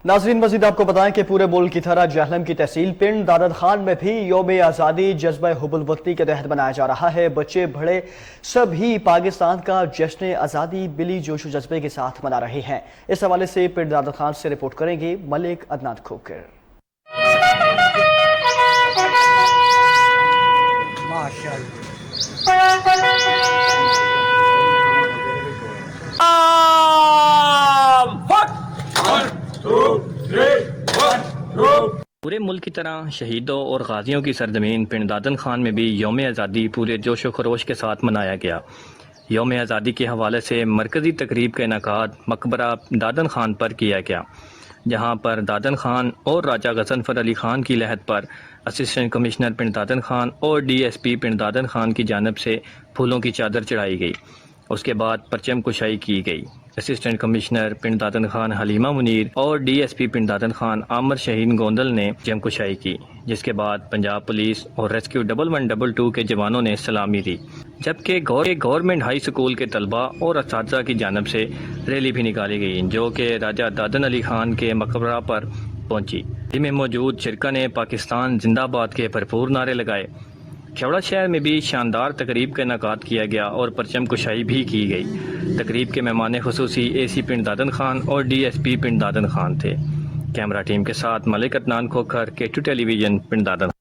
नाज़रीन, मज़ीद आपको बताएं कि पूरे मुल्क की तरह जहलम की तहसील पिंड दादन खान में भी यौम आज़ादी जज्बा हुब्बुल वतनी के तहत मनाया जा रहा है। बच्चे बड़े सभी पाकिस्तान का जश्न आज़ादी बिली जोश जज्बे के साथ मना रहे हैं। इस हवाले से पिंड दादन खान से रिपोर्ट करेंगे मलिक अदनान खोकर। पूरे मुल्क की तरह शहीदों और गाजियों की सरजमीन पिंड दादन खान में भी यौम आज़ादी पूरे जोश व खरोश के साथ मनाया गया। यौम आज़ादी के हवाले से मरकज़ी तकरीब का इनेकाद मकबरा दादन खान पर किया गया, जहां पर दादन खान और राजा गजनफर अली खान की लहद पर असिस्टेंट कमिश्नर पिंड दादन खान और DSP पिंड दादन खान की जानिब से फूलों की चादर चढ़ाई गई। उसके बाद परचम कुशाई की गई। असिस्टेंट कमिश्नर पिंड दादन खान हलीमा मुनीर और DSP पिंड दादन खान आमर शहीन गोंदल ने जमकुशाई की, जिसके बाद पंजाब पुलिस और रेस्क्यू 1112 के जवानों ने सलामी दी, जबकि गवर्नमेंट हाई स्कूल के तलबा और असातिज़ा की जानिब से रैली भी निकाली गई, जो कि राजा दादन अली खान के मकबरा पर पहुंची। रैली में मौजूद शिरका ने पाकिस्तान जिंदाबाद के भरपूर नारे लगाए। खेवड़ा शहर में भी शानदार तकरीब का इनेकाद किया गया और परचम कुशाई भी की गई। तकरीब के मेहमान खुसूसी AC पिंड दादन खान और DSP पिंड दादन खान थे। कैमरा टीम के साथ मलिक अदनान खोखर, K2 टेलीविजन, पिंड दादन।